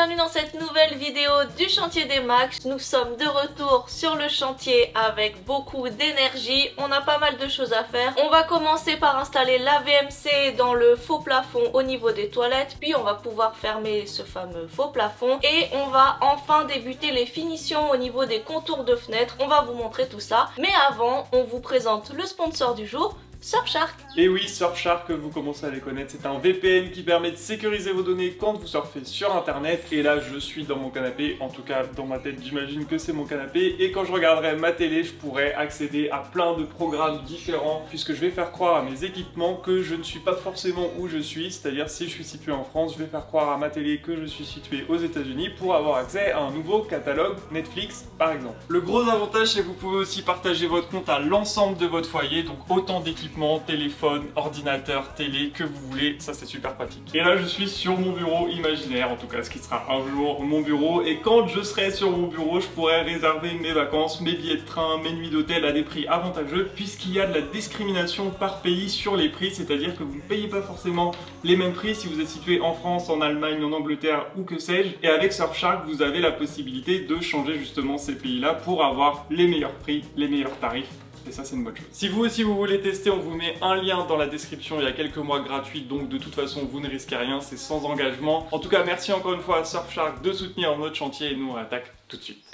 bienvenue dans cette nouvelle vidéo du chantier des Max. Nous sommes de retour sur le chantier avec beaucoup d'énergie. On a pas mal de choses à faire. On va commencer par installer la VMC dans le faux plafond au niveau des toilettes, puis on va pouvoir fermer ce fameux faux plafond et on va enfin débuter les finitions au niveau des contours de fenêtres. On va vous montrer tout ça. Mais avant, on vous présente le sponsor du jour, Surfshark. Et oui, Surfshark, vous commencez à les connaître, c'est un VPN qui permet de sécuriser vos données quand vous surfez sur internet. Et là, je suis dans mon canapé, en tout cas dans ma tête, j'imagine que c'est mon canapé. Et quand je regarderai ma télé, je pourrai accéder à plein de programmes différents, puisque je vais faire croire à mes équipements que je ne suis pas forcément où je suis. C'est-à-dire, si je suis situé en France, je vais faire croire à ma télé que je suis situé aux États-Unis pour avoir accès à un nouveau catalogue Netflix, par exemple. Le gros avantage, c'est que vous pouvez aussi partager votre compte à l'ensemble de votre foyer, donc autant d'équipements, téléphone, ordinateur, télé, que vous voulez, ça c'est super pratique. Et là je suis sur mon bureau imaginaire, en tout cas ce qui sera un jour mon bureau, et quand je serai sur mon bureau, je pourrai réserver mes vacances, mes billets de train, mes nuits d'hôtel à des prix avantageux, puisqu'il y a de la discrimination par pays sur les prix, c'est-à-dire que vous ne payez pas forcément les mêmes prix si vous êtes situé en France, en Allemagne, en Angleterre ou que sais-je, et avec Surfshark vous avez la possibilité de changer justement ces pays-là pour avoir les meilleurs prix, les meilleurs tarifs. Et ça c'est une bonne chose. Si vous aussi vous voulez tester, on vous met un lien dans la description, il y a quelques mois gratuits, donc de toute façon vous ne risquez rien, c'est sans engagement. En tout cas merci encore une fois à Surfshark de soutenir notre chantier et nous on attaque tout de suite.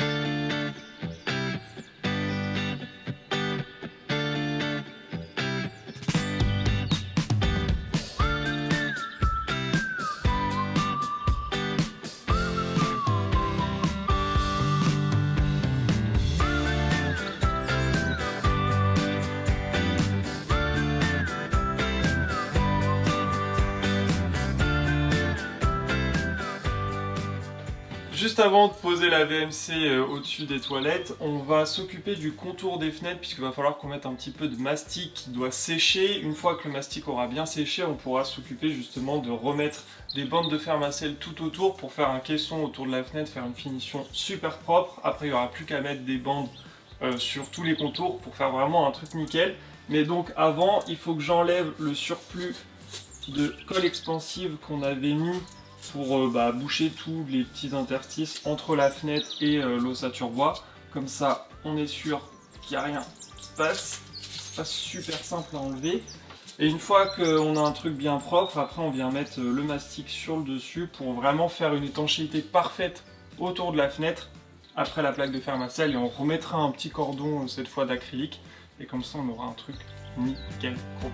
Juste avant de poser la VMC au-dessus des toilettes, on va s'occuper du contour des fenêtres puisqu'il va falloir qu'on mette un petit peu de mastic qui doit sécher. Une fois que le mastic aura bien séché, on pourra s'occuper justement de remettre des bandes de fermacelle tout autour pour faire un caisson autour de la fenêtre, faire une finition super propre. Après il n'y aura plus qu'à mettre des bandes sur tous les contours pour faire vraiment un truc nickel. Mais donc avant, il faut que j'enlève le surplus de colle expansive qu'on avait mis pour boucher tous les petits interstices entre la fenêtre et l'ossature bois. Comme ça, on est sûr qu'il n'y a rien qui passe. C'est pas super simple à enlever. Et une fois qu'on a un truc bien propre, après on vient mettre le mastic sur le dessus pour vraiment faire une étanchéité parfaite autour de la fenêtre après la plaque de fermacelle. Et on remettra un petit cordon cette fois d'acrylique. Et comme ça, on aura un truc nickel gros.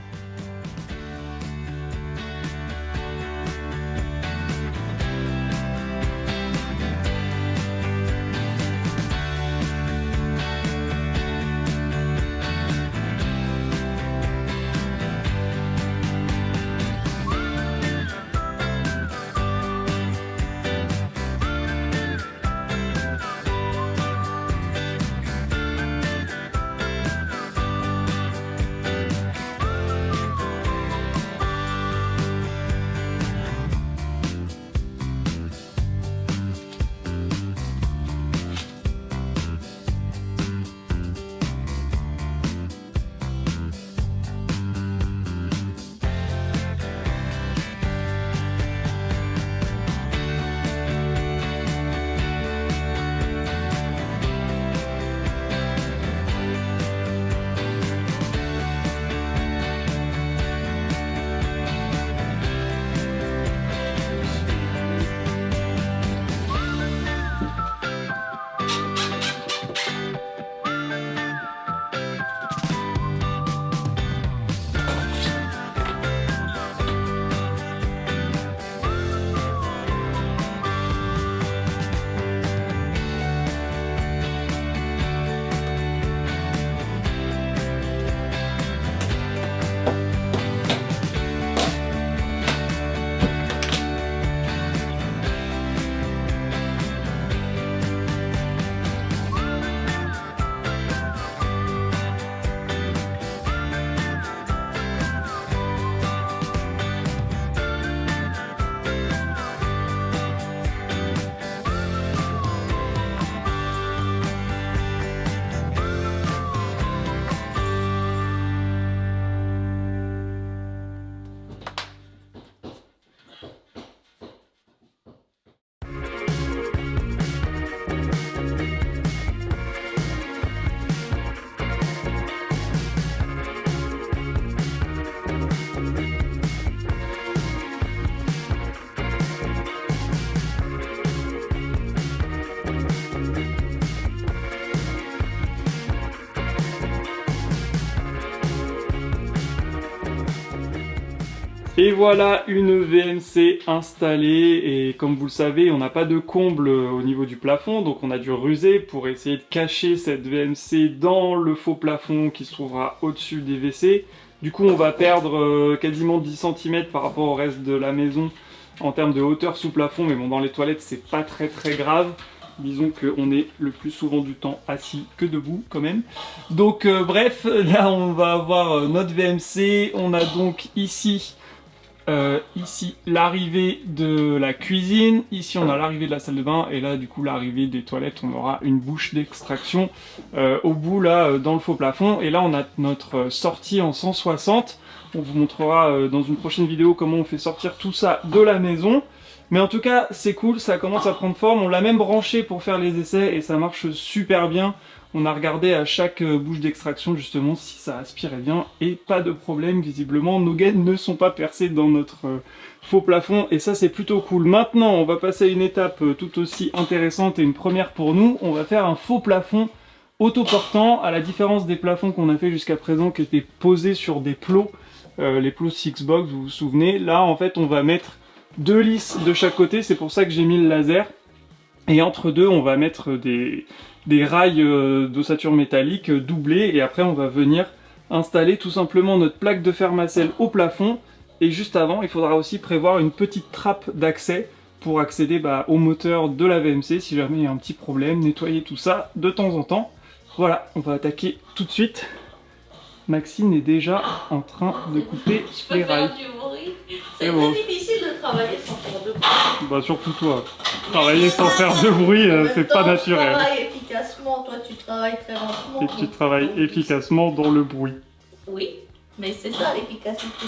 Et voilà une VMC installée, et comme vous le savez, on n'a pas de comble au niveau du plafond, donc on a dû ruser pour essayer de cacher cette VMC dans le faux plafond qui se trouvera au-dessus des WC. Du coup on va perdre quasiment 10 cm par rapport au reste de la maison en termes de hauteur sous plafond, mais bon, dans les toilettes c'est pas très grave. Disons qu'on est le plus souvent du temps assis que debout quand même. Donc bref, là on va avoir notre VMC. On a donc ici l'arrivée de la cuisine, ici on a l'arrivée de la salle de bain, et là du coup l'arrivée des toilettes. On aura une bouche d'extraction au bout là dans le faux plafond, et là on a notre sortie en 160. On vous montrera dans une prochaine vidéo comment on fait sortir tout ça de la maison. Mais en tout cas c'est cool, ça commence à prendre forme. On l'a même branché pour faire les essais et ça marche super bien. On a regardé à chaque bouche d'extraction justement si ça aspirait bien, et pas de problème visiblement. Nos gaines ne sont pas percées dans notre faux plafond, et ça c'est plutôt cool. Maintenant on va passer à une étape tout aussi intéressante et une première pour nous. On va faire un faux plafond autoportant, à la différence des plafonds qu'on a fait jusqu'à présent qui étaient posés sur des plots, les plots Sixbox, vous vous souvenez. Là en fait on va mettre 2 lisses de chaque côté, c'est pour ça que j'ai mis le laser. Et entre deux, on va mettre des rails d'ossature métallique doublés, et après on va venir installer tout simplement notre plaque de Fermacell au plafond. Et juste avant, il faudra aussi prévoir une petite trappe d'accès pour accéder au moteur de la VMC si jamais il y a un petit problème, nettoyer tout ça de temps en temps. Voilà, on va attaquer tout de suite. Maxine est déjà en train de couper les rails. C'est très difficile de travailler sans faire de bruit. Bah surtout toi. Travailler sans faire de bruit, c'est pas naturel. Tu travailles efficacement, toi tu travailles très lentement. Et tu travailles efficacement dans le bruit. Oui, mais c'est ça l'efficacité.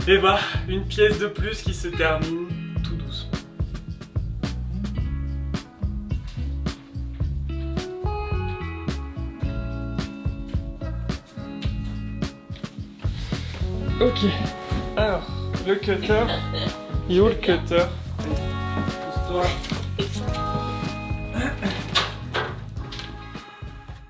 Et bah, une pièce de plus qui se termine tout doucement. Ok, alors, le cutter. Il est où le cutter? Pousse-toi.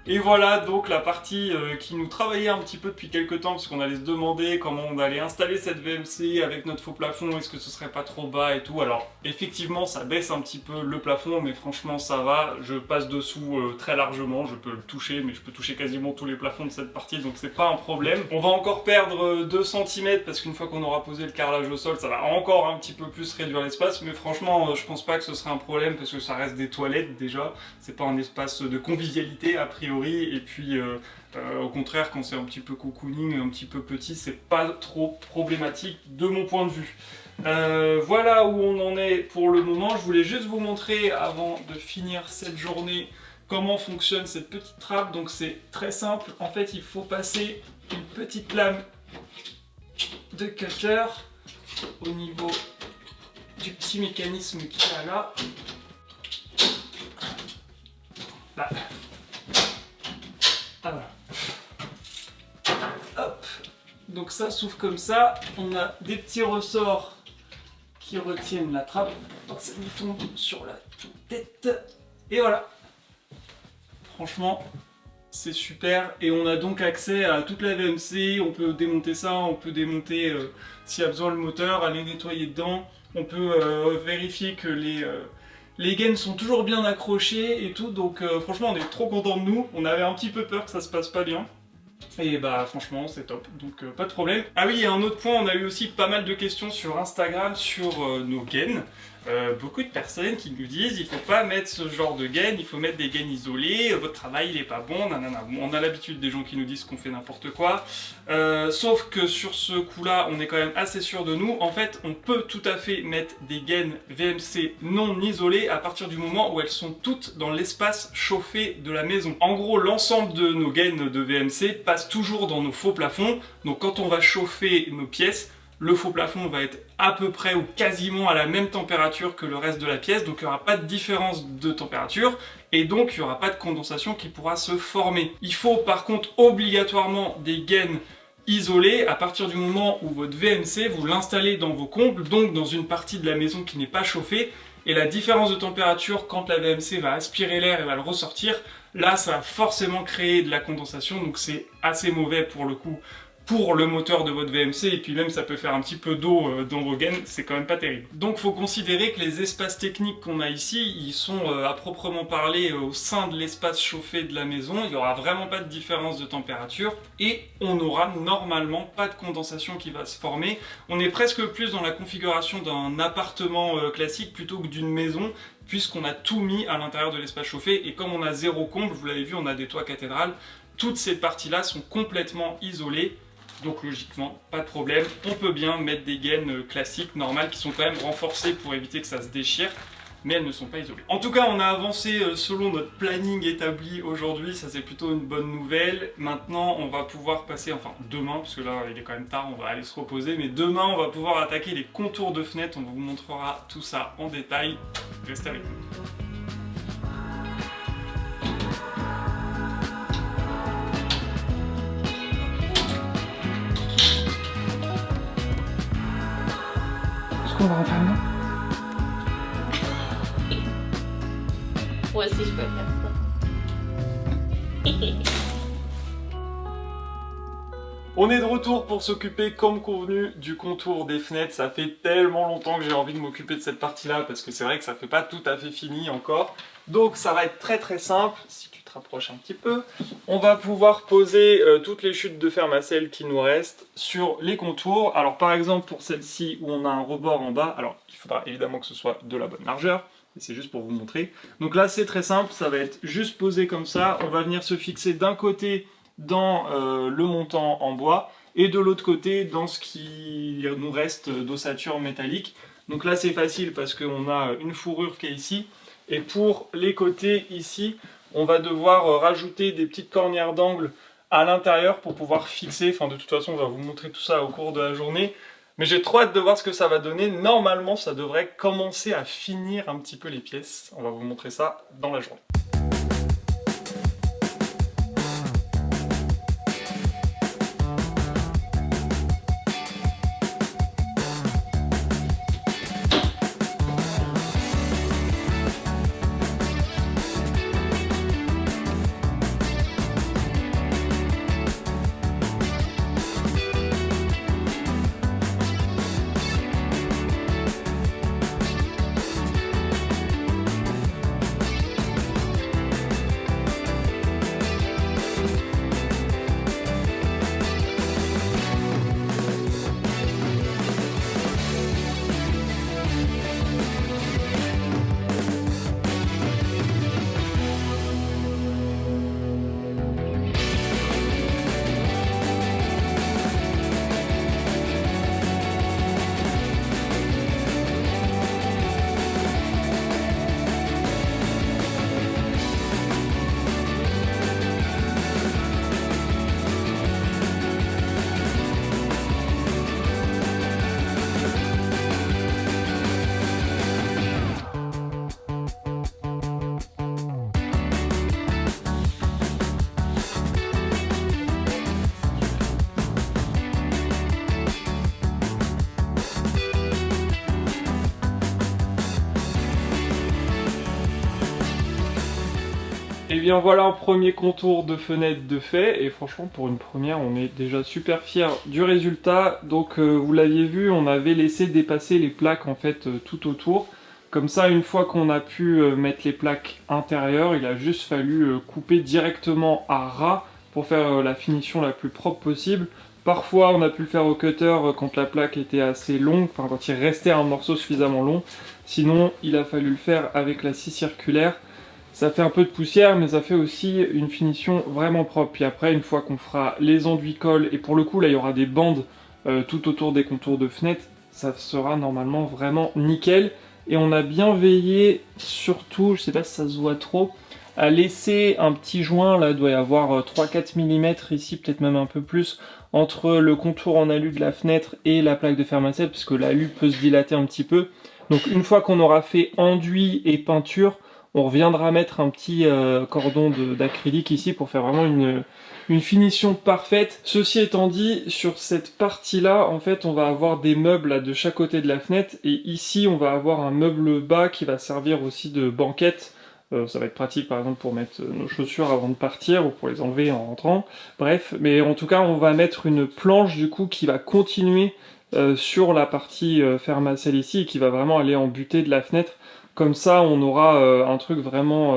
Et voilà donc la partie qui nous travaillait un petit peu depuis quelques temps, parce qu'on allait se demander comment on allait installer cette VMC avec notre faux plafond, est-ce que ce serait pas trop bas et tout. Alors effectivement ça baisse un petit peu le plafond, mais franchement ça va, je passe dessous très largement, je peux le toucher, mais je peux toucher quasiment tous les plafonds de cette partie, donc c'est pas un problème. On va encore perdre 2 cm parce qu'une fois qu'on aura posé le carrelage au sol, ça va encore un petit peu plus réduire l'espace, mais franchement je pense pas que ce serait un problème parce que ça reste des toilettes déjà, c'est pas un espace de convivialité a priori. Et puis au contraire quand c'est un petit peu cocooning, un petit peu petit, c'est pas trop problématique de mon point de vue. Voilà où on en est pour le moment. Je voulais juste vous montrer avant de finir cette journée comment fonctionne cette petite trappe. Donc c'est très simple, en fait il faut passer une petite lame de cutter au niveau du petit mécanisme qu'il y a là. Là. Ah voilà. Hop. Donc ça s'ouvre comme ça. On a des petits ressorts qui retiennent la trappe pour pas que ça nous tombe sur la tête. Et voilà. Franchement, c'est super. Et on a donc accès à toute la VMC. On peut démonter ça, on peut démonter s'il y a besoin le moteur, aller nettoyer dedans. On peut vérifier que les gaines sont toujours bien accrochées et tout. Donc franchement, on est trop content de nous. On avait un petit peu peur que ça se passe pas bien. Et bah franchement c'est top, donc pas de problème. Ah oui, et un autre point, on a eu aussi pas mal de questions sur Instagram sur nos gaines. Beaucoup de personnes qui nous disent il faut pas mettre ce genre de gaines, il faut mettre des gaines isolées, votre travail il est pas bon, nanana. On a l'habitude des gens qui nous disent qu'on fait n'importe quoi. Sauf que sur ce coup là, on est quand même assez sûr de nous. En fait, on peut tout à fait mettre des gaines VMC non isolées à partir du moment où elles sont toutes dans l'espace chauffé de la maison. En gros, l'ensemble de nos gaines de VMC passe toujours dans nos faux plafonds. Donc quand on va chauffer nos pièces, le faux plafond va être à peu près ou quasiment à la même température que le reste de la pièce, donc il n'y aura pas de différence de température et donc il n'y aura pas de condensation qui pourra se former. Il faut par contre obligatoirement des gaines isolées à partir du moment où votre VMC, vous l'installez dans vos combles, donc dans une partie de la maison qui n'est pas chauffée, et la différence de température quand la VMC va aspirer l'air et va le ressortir, là ça va forcément créer de la condensation, donc c'est assez mauvais pour le coup pour le moteur de votre VMC, et puis même ça peut faire un petit peu d'eau dans vos gaines, c'est quand même pas terrible. Donc faut considérer que les espaces techniques qu'on a ici, ils sont à proprement parler au sein de l'espace chauffé de la maison, il n'y aura vraiment pas de différence de température, et on n'aura normalement pas de condensation qui va se former. On est presque plus dans la configuration d'un appartement classique plutôt que d'une maison, puisqu'on a tout mis à l'intérieur de l'espace chauffé, et comme on a zéro comble, vous l'avez vu, on a des toits cathédrales, toutes ces parties-là sont complètement isolées. Donc logiquement, pas de problème, on peut bien mettre des gaines classiques, normales, qui sont quand même renforcées pour éviter que ça se déchire, mais elles ne sont pas isolées. En tout cas, on a avancé selon notre planning établi aujourd'hui, ça c'est plutôt une bonne nouvelle. Maintenant, on va pouvoir passer, enfin demain, parce que là il est quand même tard, on va aller se reposer, mais demain on va pouvoir attaquer les contours de fenêtres, on vous montrera tout ça en détail. Restez avec nous. On va refaire maintenant. Moi aussi je peux faire ça. On est de retour pour s'occuper comme convenu du contour des fenêtres. Ça fait tellement longtemps que j'ai envie de m'occuper de cette partie-là parce que c'est vrai que ça fait pas tout à fait fini encore. Donc ça va être très simple. Si tu te rapproches un petit peu, on va pouvoir poser toutes les chutes de fermacelle qui nous restent sur les contours. Alors par exemple pour celle-ci où on a un rebord en bas, alors il faudra évidemment que ce soit de la bonne largeur. C'est juste pour vous montrer. Donc là c'est très simple, ça va être juste posé comme ça. On va venir se fixer d'un côté dans le montant en bois et de l'autre côté dans ce qui nous reste d'ossature métallique. Donc là c'est facile parce qu'on a une fourrure qui est ici, et pour les côtés ici on va devoir rajouter des petites cornières d'angle à l'intérieur pour pouvoir fixer. Enfin de toute façon on va vous montrer tout ça au cours de la journée, mais j'ai trop hâte de voir ce que ça va donner. Normalement ça devrait commencer à finir un petit peu les pièces, on va vous montrer ça dans la journée. bien voilà un premier contour de fenêtre de fait, et franchement pour une première on est déjà super fiers du résultat. Donc vous l'aviez vu, on avait laissé dépasser les plaques en fait tout autour. Comme ça, une fois qu'on a pu mettre les plaques intérieures, il a juste fallu couper directement à ras pour faire la finition la plus propre possible. Parfois on a pu le faire au cutter quand la plaque était assez longue, enfin quand il restait un morceau suffisamment long. Sinon il a fallu le faire avec la scie circulaire. Ça fait un peu de poussière, mais ça fait aussi une finition vraiment propre. Puis après, une fois qu'on fera les enduits colle, et pour le coup là il y aura des bandes tout autour des contours de fenêtre, ça sera normalement vraiment nickel. Et on a bien veillé, surtout, je sais pas si ça se voit trop, à laisser un petit joint, là il doit y avoir 3-4 mm ici, peut-être même un peu plus, entre le contour en alu de la fenêtre et la plaque de fermacelle, puisque l'alu peut se dilater un petit peu. Donc une fois qu'on aura fait enduit et peinture, on reviendra mettre un petit cordon d'acrylique ici pour faire vraiment une finition parfaite. Ceci étant dit, sur cette partie-là, en fait, on va avoir des meubles là, de chaque côté de la fenêtre, et ici, on va avoir un meuble bas qui va servir aussi de banquette. Ça va être pratique par exemple pour mettre nos chaussures avant de partir ou pour les enlever en rentrant. Bref, mais en tout cas, on va mettre une planche du coup qui va continuer sur la partie fermacelle ici et qui va vraiment aller en butée de la fenêtre. Comme ça, on aura un truc vraiment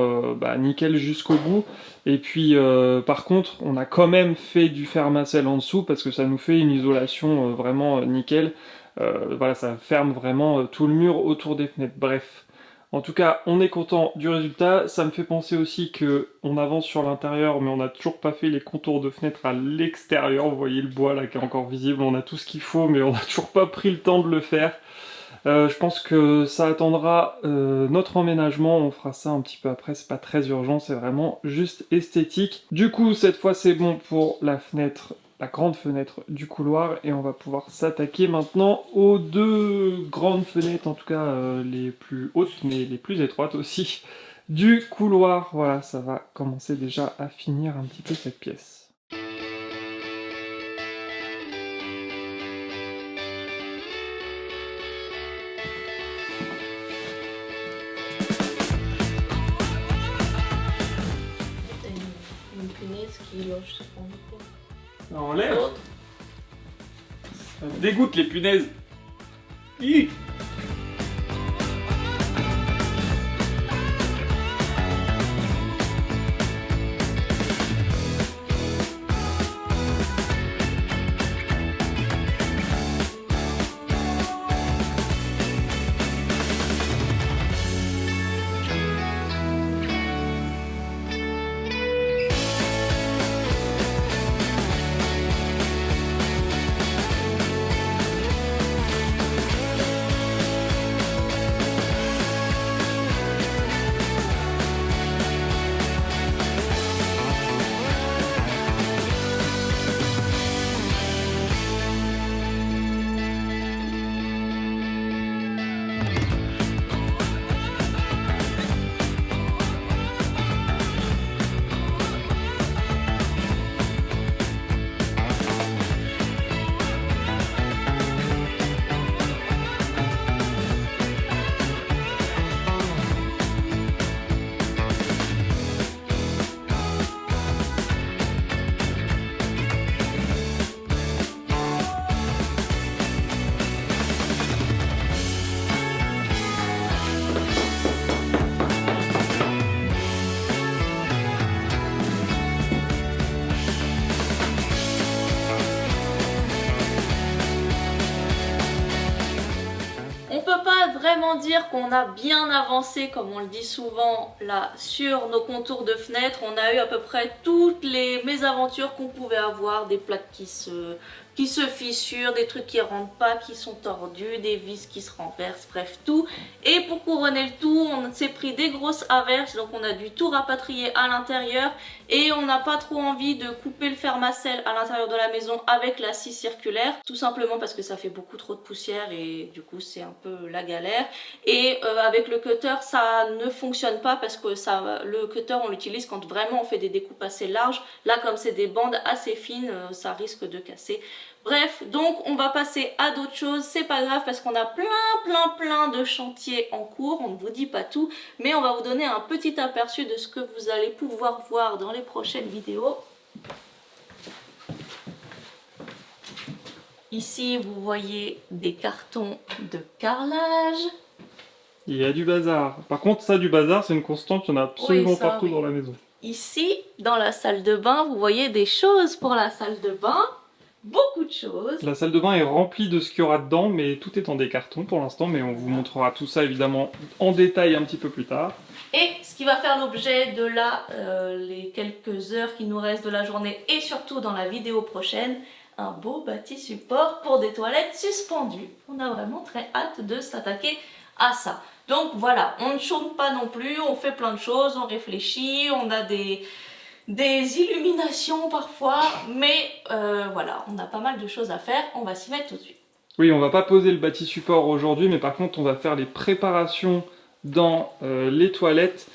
nickel jusqu'au bout. Et puis, par contre, on a quand même fait du fermacelle en dessous parce que ça nous fait une isolation vraiment nickel. Voilà, ça ferme vraiment tout le mur autour des fenêtres. Bref. En tout cas, on est content du résultat. Ça me fait penser aussi que on avance sur l'intérieur, mais on n'a toujours pas fait les contours de fenêtre à l'extérieur. Vous voyez le bois là qui est encore visible. On a tout ce qu'il faut, mais on n'a toujours pas pris le temps de le faire. Je pense que ça attendra notre emménagement, on fera ça un petit peu après, c'est pas très urgent, c'est vraiment juste esthétique. Du coup, cette fois c'est bon pour la fenêtre, la grande fenêtre du couloir, et on va pouvoir s'attaquer maintenant aux deux grandes fenêtres, en tout cas les plus hautes, mais les plus étroites aussi, du couloir. Voilà, ça va commencer déjà à finir un petit peu cette pièce. Une punaise qui loge sur ton micro. Ça enlève. L'autre. Ça dégoûte les punaises. Hi. Vraiment dire qu'on a bien avancé, comme on le dit souvent là, sur nos contours de fenêtres. On a eu à peu près toutes les mésaventures qu'on pouvait avoir, des plaques qui se fissurent, des trucs qui rentrent pas, qui sont tordus, des vis qui se renversent, bref tout. Et pour couronner le tout, on s'est pris des grosses averses, donc on a dû tout rapatrier à l'intérieur. Et on n'a pas trop envie de couper le fermacelle à l'intérieur de la maison avec la scie circulaire, tout simplement parce que ça fait beaucoup trop de poussière et du coup c'est un peu la galère. Et avec le cutter ça ne fonctionne pas parce que le cutter on l'utilise quand vraiment on fait des découpes assez larges. Là comme c'est des bandes assez fines, ça risque de casser. Bref, donc on va passer à d'autres choses, c'est pas grave parce qu'on a plein de chantiers en cours, on ne vous dit pas tout, mais on va vous donner un petit aperçu de ce que vous allez pouvoir voir dans les prochaines vidéos. Ici, vous voyez des cartons de carrelage. Il y a du bazar. Par contre, ça, du bazar, c'est une constante, il y en a absolument partout dans la maison. Ici, dans la salle de bain, vous voyez des choses pour la salle de bain. Beaucoup de choses. La salle de bain est remplie de ce qu'il y aura dedans, mais tout est dans des cartons pour l'instant, mais on vous montrera tout ça évidemment en détail un petit peu plus tard. Et ce qui va faire l'objet de les quelques heures qui nous restent de la journée et surtout dans la vidéo prochaine, un beau bâti support pour des toilettes suspendues. On a vraiment très hâte de s'attaquer à ça. Donc voilà, on ne chôme pas non plus, on fait plein de choses, on réfléchit, on a des illuminations parfois, mais voilà, on a pas mal de choses à faire, on va s'y mettre tout de suite. Oui, on va pas poser le bâti support aujourd'hui, mais par contre on va faire les préparations dans les toilettes,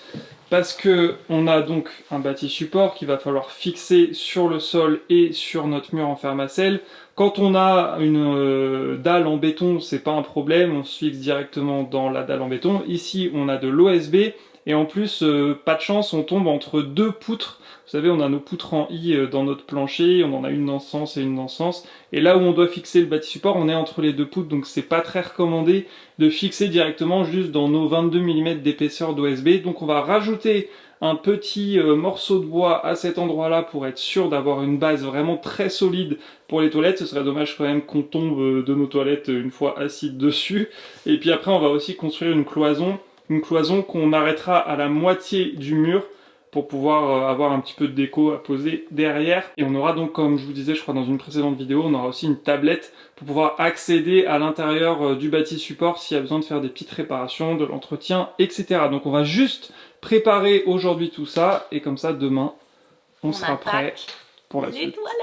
parce que on a donc un bâti support qu'il va falloir fixer sur le sol et sur notre mur en fermacelle. Quand on a une dalle en béton, c'est pas un problème, on se fixe directement dans la dalle en béton. Ici, on a de l'OSB, et en plus, pas de chance, on tombe entre deux poutres. Vous savez, on a nos poutres en I dans notre plancher, on en a une dans ce sens et une dans ce sens. Et là où on doit fixer le bâti support, on est entre les deux poutres, donc c'est pas très recommandé de fixer directement juste dans nos 22 mm d'épaisseur d'OSB. Donc on va rajouter un petit morceau de bois à cet endroit-là pour être sûr d'avoir une base vraiment très solide pour les toilettes. Ce serait dommage quand même qu'on tombe de nos toilettes une fois assis dessus. Et puis après, on va aussi construire une cloison qu'on arrêtera à la moitié du mur pour pouvoir avoir un petit peu de déco à poser derrière. Et on aura donc, comme je vous disais, je crois dans une précédente vidéo, on aura aussi une tablette pour pouvoir accéder à l'intérieur du bâti support s'il y a besoin de faire des petites réparations, de l'entretien, etc. Donc on va juste préparer aujourd'hui tout ça, et comme ça, demain, on sera prêt pour la suite. Les toilettes.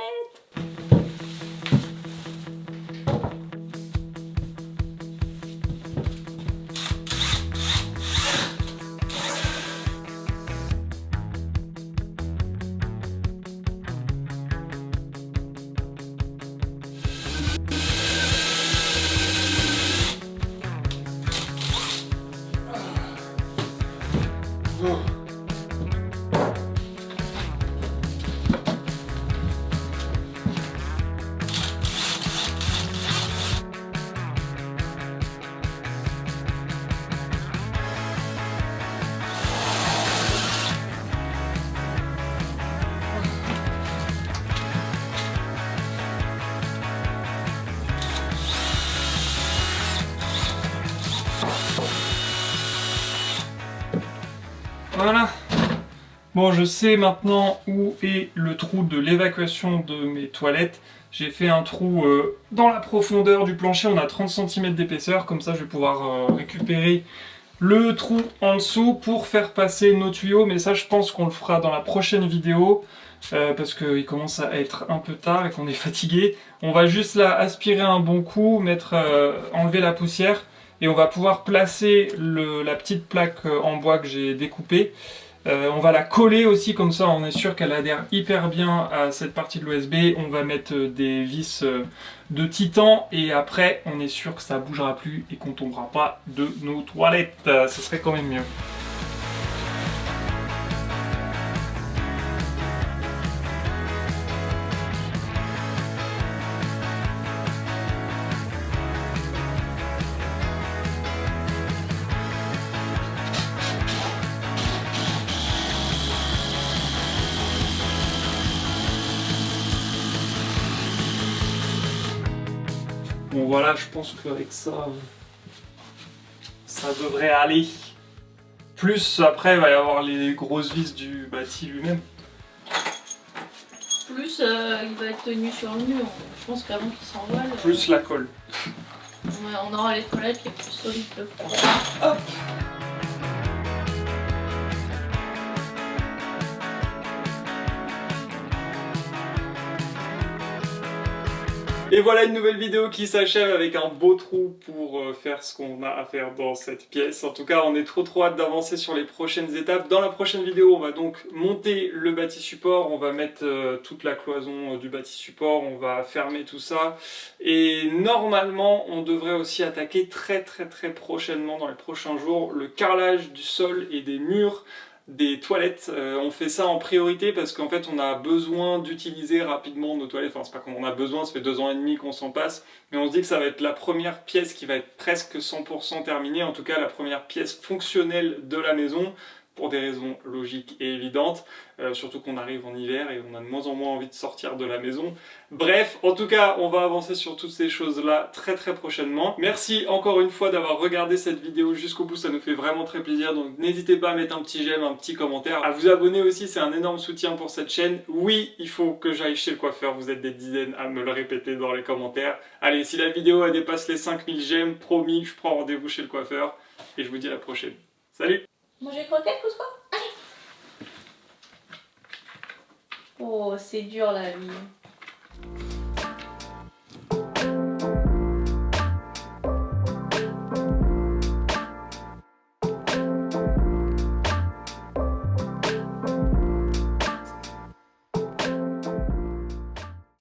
Voilà. Bon, je sais maintenant où est le trou de l'évacuation de mes toilettes. J'ai fait un trou dans la profondeur du plancher, on a 30 cm d'épaisseur, comme ça je vais pouvoir récupérer le trou en dessous pour faire passer nos tuyaux, mais ça je pense qu'on le fera dans la prochaine vidéo, parce qu'il commence à être un peu tard et qu'on est fatigué. On va juste là aspirer un bon coup, enlever la poussière, et on va pouvoir placer la petite plaque en bois que j'ai découpée. On va la coller aussi, comme ça on est sûr qu'elle adhère hyper bien à cette partie de l'OSB. On va mettre des vis de titan et après on est sûr que ça bougera plus et qu'on tombera pas de nos toilettes. Ça serait quand même mieux. Bon voilà, je pense qu'avec ça, ça devrait aller. Plus après, il va y avoir les grosses vis du bâti lui-même. Plus il va être tenu sur le mur. Je pense qu'avant qu'il s'envole. Plus la colle. On aura les toilettes les plus solides de France. Hop. Et voilà une nouvelle vidéo qui s'achève avec un beau trou pour faire ce qu'on a à faire dans cette pièce. En tout cas, on est trop hâte d'avancer sur les prochaines étapes. Dans la prochaine vidéo, on va donc monter le bâti support, on va mettre toute la cloison du bâti support, on va fermer tout ça. Et normalement, on devrait aussi attaquer très prochainement, dans les prochains jours, le carrelage du sol et des murs des toilettes. On fait ça en priorité parce qu'en fait on a besoin d'utiliser rapidement nos toilettes, enfin c'est pas qu'on en a besoin, ça fait 2 ans et demi qu'on s'en passe, mais on se dit que ça va être la première pièce qui va être presque 100% terminée, en tout cas la première pièce fonctionnelle de la maison, pour des raisons logiques et évidentes, surtout qu'on arrive en hiver et on a de moins en moins envie de sortir de la maison. Bref, en tout cas, on va avancer sur toutes ces choses-là très prochainement. Merci encore une fois d'avoir regardé cette vidéo jusqu'au bout, ça nous fait vraiment très plaisir, donc n'hésitez pas à mettre un petit j'aime, un petit commentaire, à vous abonner aussi, c'est un énorme soutien pour cette chaîne. Oui, il faut que j'aille chez le coiffeur, vous êtes des dizaines à me le répéter dans les commentaires. Allez, si la vidéo elle dépasse les 5000 j'aime, promis, je prends rendez-vous chez le coiffeur, et je vous dis à la prochaine. Salut! Manger croquettes, Cusco? Allez. Oh, c'est dur la vie.